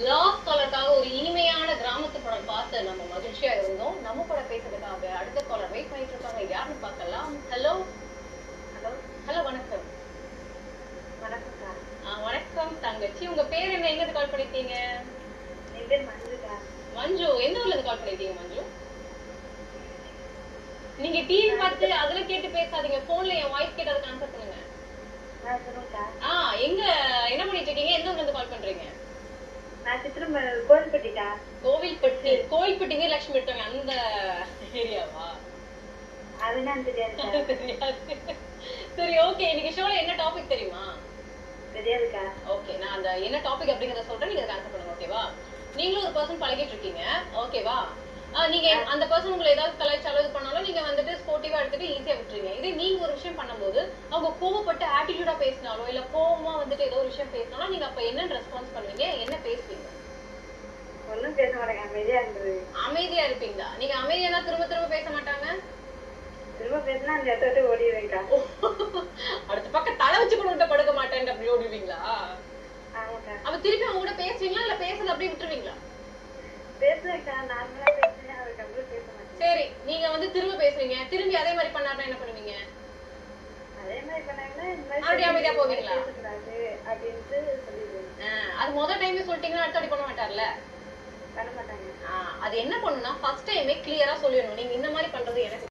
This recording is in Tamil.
லாஸ்ட் காலருக்காக ஒரு இனிமையான கிராமத்து படம் பார்த்து நம்ம மகிழ்ச்சியா இருந்தோம். நம்ம கூட பேசுறதுக்காக அடுத்த காலர் வெயிட் பண்ணிட்டு இருக்காங்க. யாருன்னு பார்க்கலாம். ஹலோ ஹலோ ஹலோ வணக்கம். வணக்கம்க்கா. வணக்கம் தங்கச்சி. உங்க பேர் என்ன? எங்க இருந்து கால் பண்ணிருக்கீங்க? என் பேர் மஞ்சுக்கா. மஞ்சு. எந்த ஊர்ல இருந்து கால் பண்ணிருக்கீங்க மஞ்சு? நீங்க டிவி பார்த்து அதுல கேட்டு பேசாதீங்க. போன்ல என் வாய்ஸ் கேட்டு அதுக்கு ஆன்சர் பண்ணுங்க. நான் சொல்லுங்கக்கா. எங்க என்ன பண்ணிட்டு இருக்கீங்க? எந்த ஊர்ல இருந்து கால் பண்றீங்க? நான் சித்திரம் கோவில்பட்டிக்கா. கோவில்பட்டி. கோவில்பட்டி வீரலட்சுமி இருக்காங்க அந்த ஏரியாவா? அதுதான் தெரியாது. தெரியாது. சரி, ஓகே. இன்னைக்கு ஷோல என்ன டாபிக் தெரியுமா? தெரியாதுக்கா. ஓகே, நான் அந்த என்ன டாபிக் அப்படிங்கறத சொல்றேன், நீங்க ஆன்சர் பண்ணுங்க. ஓகேவா? நீங்களும் ஒரு பர்சன் பழகிட்டு இருக்கீங்க. ஓகேவா? நீங்க அந்த பர்சன் உங்களை ஏதாவது கலாய்ச்சி அளவு பண்ணாலும் நீங்க வந்துட்டு ஸ்போர்ட்டிவா எடுத்துட்டு ஈஸியா விட்டுறீங்க. இதே நீங்க ஒரு விஷயம் பண்ணும்போது அவங்க கோவப்பட்டு ஆட்டிடியூடா பேசினாலோ இல்ல கோவமா வந்துட்டு ஏதோ ஒரு விஷயம் பேசினாலும் நீங்க அப்ப என்ன ரெஸ்பான்ஸ் பண்ணுவீங்க? என்ன பேசுவீங்க? ஒன்னும் பேச மாட்டேங்க, அமைதியா இருந்தது. அமைதியா இருப்பீங்களா? நீங்க அமைதியா தான் திரும்ப திரும்ப பேச மாட்டாங்க? திரும்ப பேசினா அந்த இடத்த விட்டு ஓடிடுவேன்க்கா. அடுத்த பக்கம் தலை வச்சு கூட விட்ட படுக்க மாட்டேன் அப்படி ஓடிடுவீங்களா? ஆமாக்கா. அப்ப திருப்பி அவங்க கூட பேசுவீங்களா இல்ல பேசுறது அப்படியே விட்டுருவீங்களா? பேசுவேன்க்கா, நார்மலா பேசுவேன். அவருக்கு அவ்வளவு பேச மாட்டேன். சரி, நீங்க வந்து திரும்ப பேசுறீங்க, திரும்பி அதே மாதிரி பண்ணாருன்னா என்ன பண்ணுவீங்க? அதே மாதிரி பண்ணாங்கன்னா இந்த மாதிரி மறுபடியும் அமைதியா போவீங்களா? பேசக்கூடாது அப்படின்ட்டு சொல்லிடுவேன். அது முதல் டைமே சொல்லிட்டீங்கன்னா அடுத்த அடி பண்ண மாட்டார்ல? பண்ண மாட்டாங்க. அது என்ன பண்ணுனா ஃபர்ஸ்ட் டைமே கிளியரா சொல்லிடணும், நீங்க இந்த மாதிரி பண்றது எனக்கு